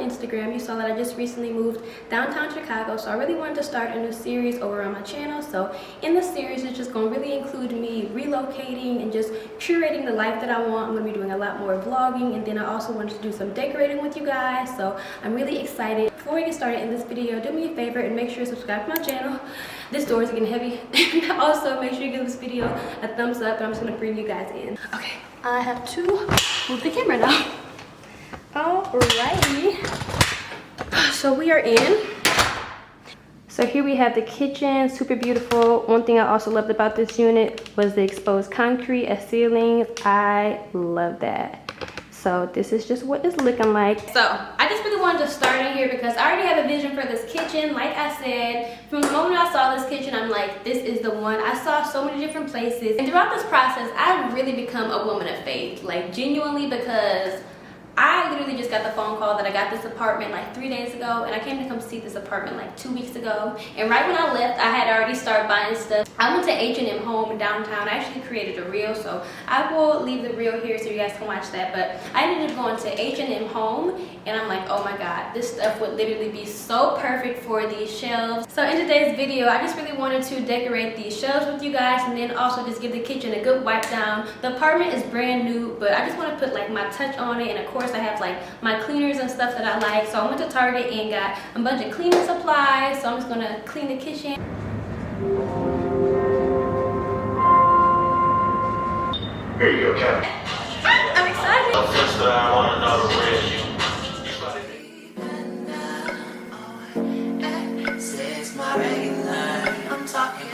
Instagram, you saw that I just recently moved downtown Chicago, so I really wanted to start a new series over on my channel. So in this series, it's just going to really include me relocating and just curating the life that I want. I'm going to be doing a lot more vlogging, and then I also wanted to do some decorating with you guys, so I'm really excited. Before we get started in this video, do me a favor and make sure to subscribe to my channel. This door is getting heavy. And also make sure you give this video a thumbs up, and I'm just going to bring you guys in. Okay, I have to move the camera now. Alrighty, so we are in. So here we have the kitchen, super beautiful. One thing I also loved about this unit was the exposed concrete as ceilings. I love that. So this is just what it's looking like. So I just really wanted to start in here because I already have a vision for this kitchen. Like I said, from the moment I saw this kitchen, I'm like, this is the one. I saw so many different places, and throughout this process, I've really become a woman of faith, like genuinely, because I literally just got the phone call that I got this apartment like 3 days ago, and I came to come see this apartment like 2 weeks ago. And right when I left, I had already started buying stuff. I went to H&M Home downtown. I actually created a reel, so I will leave the reel here so you guys can watch that. But I ended up going to H&M Home, and I'm like, oh my god, this stuff would literally be so perfect for these shelves. So in today's video, I just really wanted to decorate these shelves with you guys, and then also just give the kitchen a good wipe down. The apartment is brand new, but I just want to put like my touch on it, and of course I have like my cleaners and stuff that I like. So I went to Target and got a bunch of cleaning supplies. So I'm just gonna clean the kitchen. Here you go, Captain. I'm excited. Oh, sister, I want to know the real you. My regular, I'm talking.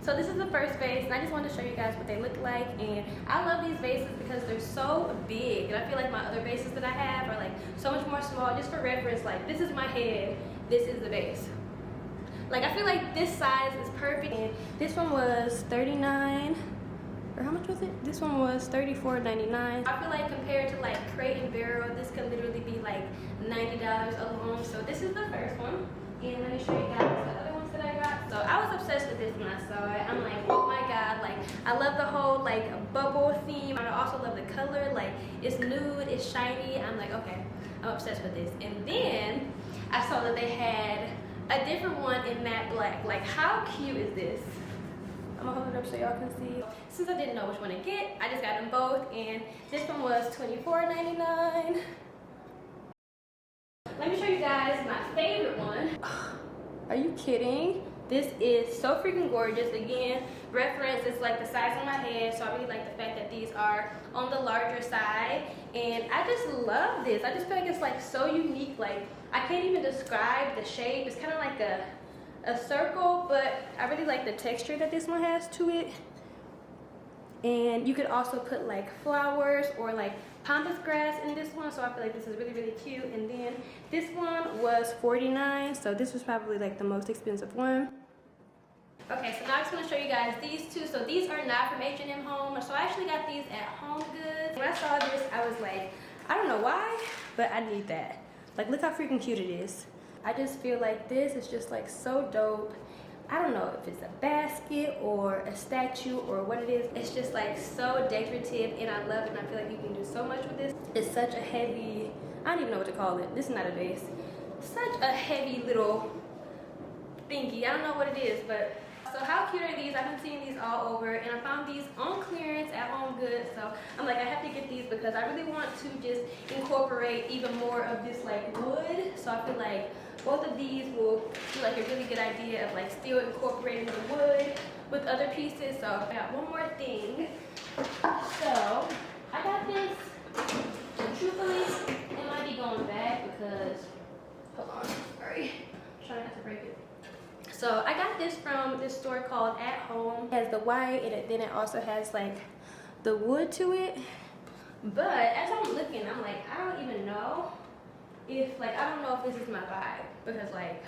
So this is the first vase, and I just wanted to show you guys what they look like. And I love these vases because they're so big, and I feel like my other vases that I have are like so much more small. Just for reference, like this is my head, this is the vase. Like I feel like this size is perfect. And this one was $39, or how much was it? This one was $34.99. I feel like compared to like Crate and Barrel, this could literally be like $90 alone. So this is the first one, and let me show you guys the other ones that I got. So I was obsessed with this when I saw it. I'm like, oh my god, like I love the whole like bubble theme. I also love the color, like it's nude, it's shiny. I'm like, okay, I'm obsessed with this. And then I saw that they had a different one in matte black. Like how cute is this? I'm gonna hold it up so y'all can see. Since I didn't know which one to get, I just got them both, and this one was $24.99. Let me show you guys my favorite one. Are you kidding? This is so freaking gorgeous. Again, reference, it's like the size of my head, so I really like the fact that these are on the larger side. And I just love this. I just feel like it's like so unique. Like I can't even describe the shape. It's kind of like a circle, but I really like the texture that this one has to it. And you could also put like flowers or like pampas grass in this one, so I feel like this is really, really cute. And then this one was $49, so this was probably like the most expensive one. Okay, so now I'm just going to show you guys these two. So these are not from H&M Home, so I actually got these at Home Goods. When I saw this, I was like, I don't know why, but I need that. Like, look how freaking cute it is. I just feel like this is just like so dope. I don't know if it's a basket or a statue or what it is. It's just like so decorative, and I love it, and I feel like you can do so much with this. It's such a heavy, I don't even know what to call it. This is not a vase. Such a heavy little thingy. I don't know what it is, but so how cute are these? I've been seeing these all over, and I found these on clearance at Home Goods. So I'm like, I have to get these because I really want to just incorporate even more of this like wood. So I feel like both of these will be like a really good idea of like still incorporating the wood with other pieces. So I got one more thing. So I got this, and truthfully, it might be going back because, hold on, sorry, I'm trying not to break it. So I got this from this store called At Home. It has the white, and then it also has like the wood to it. But as I'm looking, I'm like, I don't even know if, like, I don't know if this is my vibe, because like,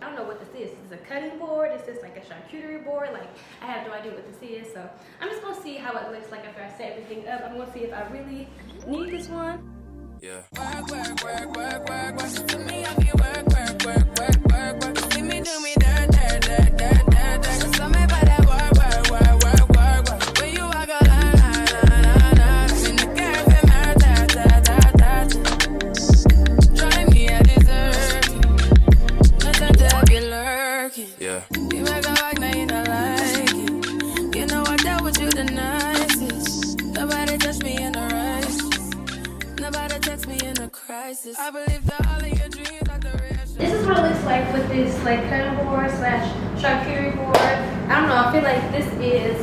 I I don't know what this is. Is this a cutting board? Is this like a charcuterie board? Like, I have no idea what this is. So I'm just gonna see how it looks like after I set everything up. I'm gonna see if I really need this one. Yeah. Work, work, work, work, work, work. To me, I feel work, work, work, work, work, work. See me do me dirt, dirt, dirt, dirt, dirt, dirt. So me by that work, work, work, work, work, work. When you walk a line, line, line, line, line. In the curve, and murder, da, da, da, da. Try me, I deserve it. Let that devil be lurking. Yeah. You make a like, now you don't like it. You know I dealt with you the nicest. Nobody touched me in the right. Nobody text me in a crisis. I believe that all of your dreams are the real shit. This is what it looks like with this like cutting board slash charcuterie board. I don't know, I feel like this is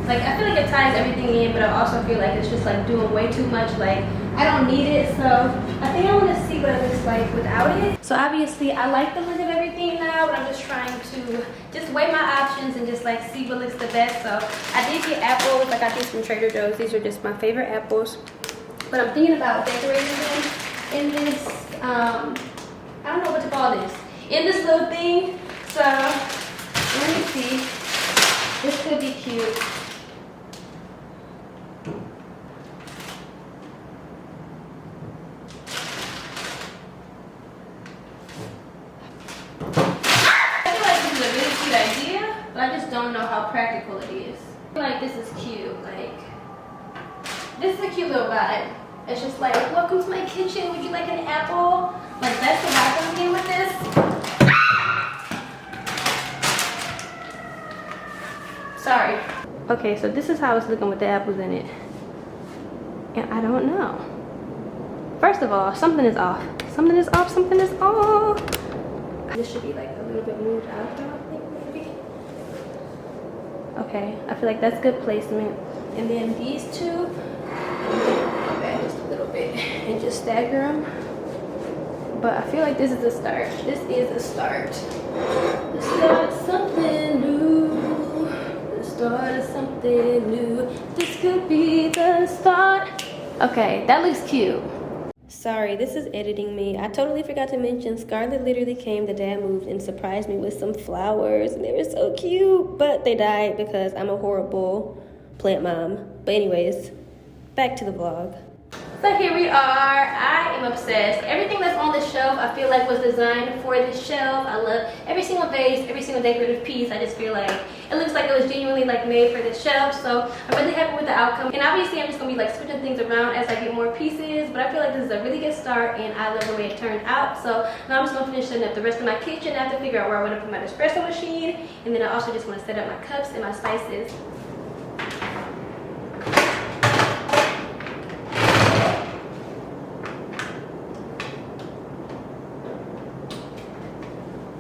like, I feel like it ties everything in, but I also feel like it's just like doing way too much. Like, I don't need it, so I think I want to see what it looks like without it. So obviously I like the look of everything now, but I'm just trying to just weigh my options and just like see what looks the best. So I did get apples. I got these from Trader Joe's. These are just my favorite apples. But I'm thinking about decorating them in this, I don't know what to call this, in this little thing. So let me see. This could be cute. I feel like this is a really cute idea, but I just don't know how practical it is. I feel like this is cute. Like, this is a cute little vibe. It's just like, welcome to my kitchen. Would you like an apple? Like, that's the vibe I'm getting with this. Sorry. Okay, so this is how it's looking with the apples in it. And I don't know. First of all, something is off. Something is off, something is off. This should be like a little bit moved out though, I think maybe. Okay, I feel like that's good placement. And then these two, just a little bit and just stagger them. But I feel like this is a start. This is a start. The start of something new. The start of something new. This could be the start. Okay, that looks cute. Sorry, this is editing me. I totally forgot to mention Scarlett literally came the day I moved and surprised me with some flowers. And they were so cute, but they died because I'm a horrible plant mom. But anyways, back to the vlog. So here we are. I am obsessed. Everything that's on the shelf I feel like was designed for this shelf. I love every single vase, every single decorative piece. I just feel like it looks like it was genuinely like made for this shelf. So I'm really happy with the outcome. And obviously I'm just gonna be like switching things around as I get more pieces. But I feel like this is a really good start and I love the way it turned out. So now I'm just gonna finish setting up the rest of my kitchen. I have to figure out where I want to put my espresso machine. And then I also just want to set up my cups and my spices.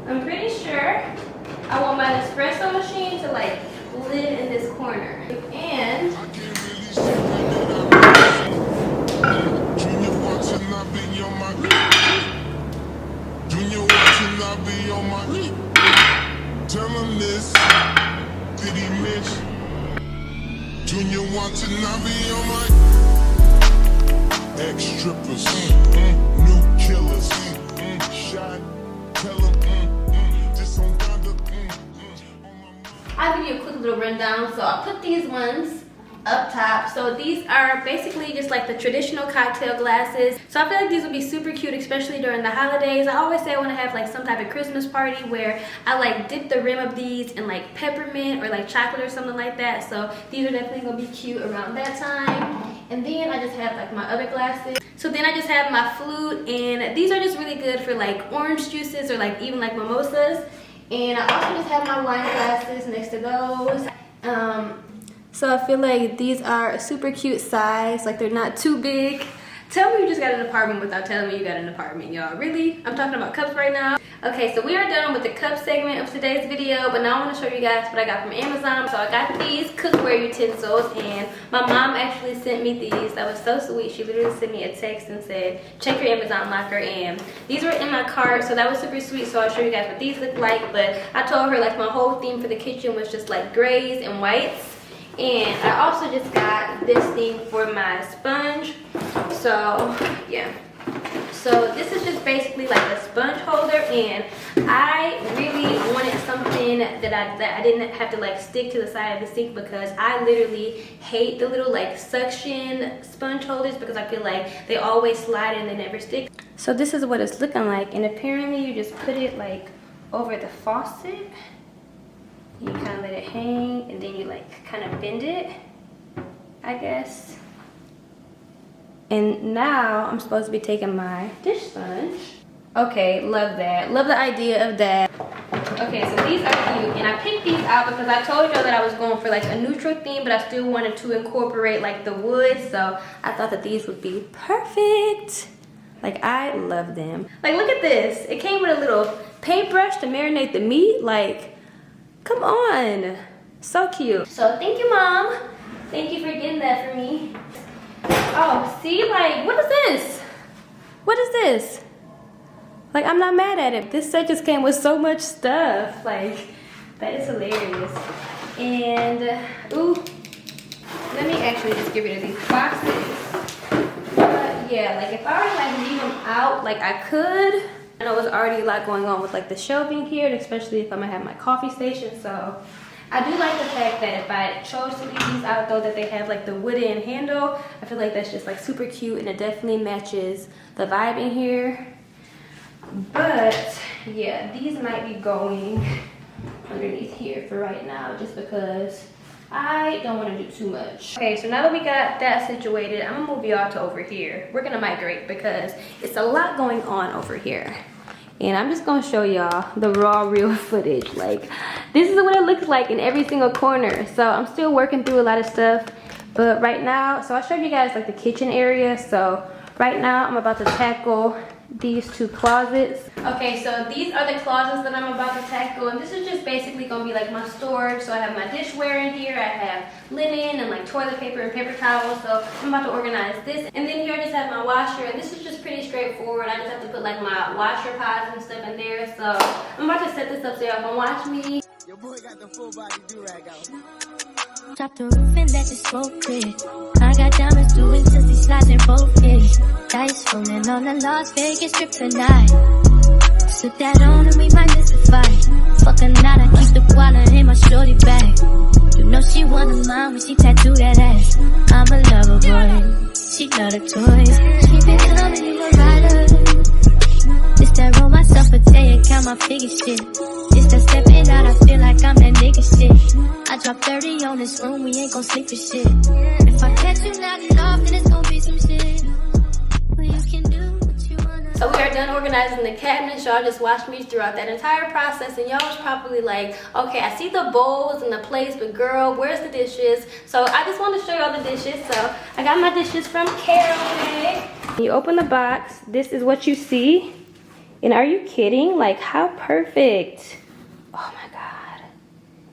I'm pretty sure I want my espresso machine to like live in this corner. And Tell him this, did he miss? Junior wants to not be on my ex-strippers, new killers, shot, tell him, just on Donda, I'll give you a quick little rundown. So I put these ones up top. So these are basically just like the traditional cocktail glasses. So I feel like these would be super cute, especially during the holidays. I always say I want to have like some type of Christmas party where I like dip the rim of these in like peppermint or like chocolate or something like that. So these are definitely gonna be cute around that time. And then I just have like my other glasses. So then I just have my flute, and these are just really good for like orange juices or like even like mimosas. And I also just have my wine glasses next to those. So I feel like these are a super cute size, like they're not too big. Tell me you just got an apartment without telling me you got an apartment, y'all. Really? I'm talking about cups right now. Okay, so we are done with the cup segment of today's video, but now I want to show you guys what I got from Amazon. So I got these cookware utensils, and my mom actually sent me these. That was so sweet. She literally sent me a text and said, check your Amazon locker, and these were in my cart, so that was super sweet. So I'll show you guys what these look like. But I told her like my whole theme for the kitchen was just like grays and whites. And I also just got this thing for my sponge. So yeah, So this is just basically like a sponge holder, and I really wanted something that I didn't have to like stick to the side of the sink, because I literally hate the little like suction sponge holders because I feel like they always slide and they never stick. So this is what it's looking like, and apparently you just put it like over the faucet. You kind of let it hang, and then you like kind of bend it, I guess. And now I'm supposed to be taking my dish sponge. Okay, love that. Love the idea of that. Okay, so these are cute, and I picked these out because I told y'all that I was going for like a neutral theme, but I still wanted to incorporate like the wood, so I thought that these would be perfect. Like, I love them. Like, look at this. It came with a little paintbrush to marinate the meat. Like, come on. So cute. So thank you, Mom. Thank you for getting that for me. Oh, see, like, what is this? What is this? Like, I'm not mad at it. This set just came with so much stuff. Like, that is hilarious. And, ooh, let me actually just get rid of these boxes. But yeah, like, if I were to like leave them out, like I could. I know there's already a lot going on with like the shelving here, especially if I'm gonna have my coffee station. So I do like the fact that if I chose to leave these out though, that they have like the wooden handle. I feel like that's just like super cute, and it definitely matches the vibe in here. But yeah, these might be going underneath here for right now, just because I don't want to do too much. Okay, so now that we got that situated, I'm gonna move y'all to over here. We're gonna migrate because it's a lot going on over here. And I'm just gonna show y'all the raw, real footage. Like, this is what it looks like in every single corner. So I'm still working through a lot of stuff. But right now, so I showed you guys like the kitchen area. So right now I'm about to tackle these two closets. Okay, so these are the closets that I'm about to tackle, and this is just basically gonna be like my storage. So I have my dishware in here, I have linen and like toilet paper and paper towels. So I'm about to organize this, and then here I just have my washer, and this is just pretty straightforward. I just have to put like my washer pods and stuff in there. So I'm about to set this up so y'all can watch me. Your boy got the full body do-rag out. Drop the roof and let the smoke clear. I got diamonds doing sissy slides in both ears. Dice rolling on the Las Vegas strip tonight. Slip that on and we might miss a fight. Fuck a night, I keep the wallet in my shorty bag. You know she wanna mine when she tattoo that ass. I'm a lover boy, she love the toys. She been coming in my rider. This that roll myself a day and count my figure shit. It's that stepping out, I feel like I'm that nigga shit. I drop 30 on this room, we ain't gon' sleep for shit. If I catch you nodding off, then it's gon' be some shit. Well, you can do what you wanna. So we are done organizing the cabinets. Y'all just watched me throughout that entire process, and y'all was probably like, okay, I see the bowls and the plates, but girl, where's the dishes? So I just want to show y'all the dishes. So I got my dishes from Carol. You open the box, this is what you see. And are you kidding? Like, how perfect. Oh my God.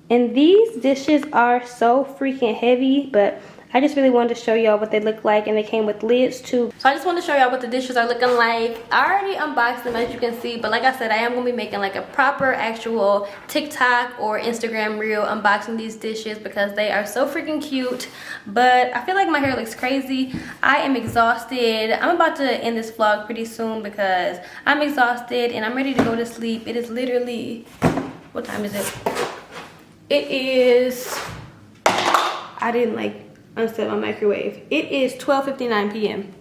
And these dishes are so freaking heavy, but I just really wanted to show y'all what they look like, and they came with lids too. So I just wanted to show y'all what the dishes are looking like. I already unboxed them, as you can see, but like I said, I am gonna be making like a proper actual TikTok or Instagram reel unboxing these dishes because they are so freaking cute. But I feel like my hair looks crazy. I am exhausted. I'm about to end this vlog pretty soon because I'm exhausted and I'm ready to go to sleep. It is literally, what time is it? It is, I didn't like unset my microwave. It is 12:59 p.m.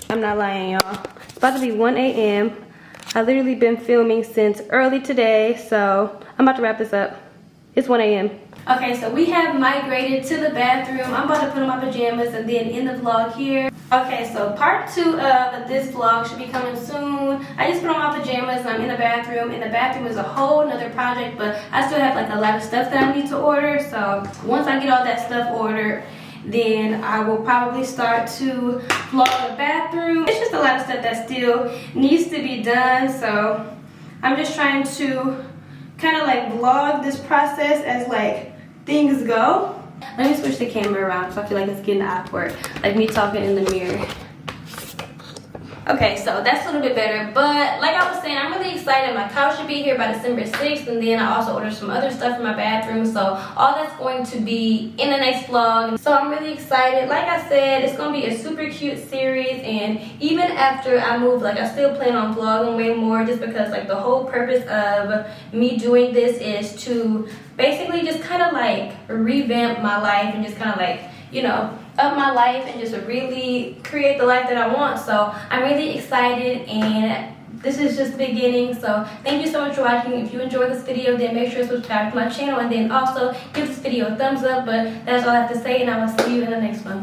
I'm not lying, y'all. It's about to be 1 a.m. I literally been filming since early today, so I'm about to wrap this up. It's 1 a.m. Okay, so we have migrated to the bathroom. I'm about to put on my pajamas and then end the vlog here. Okay, so part 2 of this vlog should be coming soon. I just put on my pajamas and I'm in the bathroom, and the bathroom is a whole nother project, but I still have like a lot of stuff that I need to order. So once I get all that stuff ordered, then I will probably start to vlog the bathroom. It's just a lot of stuff that still needs to be done, so I'm just trying to kind of like vlog this process as like things go. Let me switch the camera around so I feel like it's getting awkward, like me talking in the mirror. Okay, so that's a little bit better, but like I was saying, I'm really excited. My couch should be here by December 6th, and then I also ordered some other stuff in my bathroom, so all that's going to be in the next vlog. So I'm really excited. Like I said, it's going to be a super cute series, and even after I move, like I still plan on vlogging way more, just because like the whole purpose of me doing this is to basically just kind of like revamp my life and just kind of like, you know, up my life and just really create the life that I want. So I'm really excited, and this is just the beginning. So thank you so much for watching. If you enjoyed this video, then make sure to subscribe to my channel, and then also give this video a thumbs up. But that's all I have to say, and I will see you in the next one.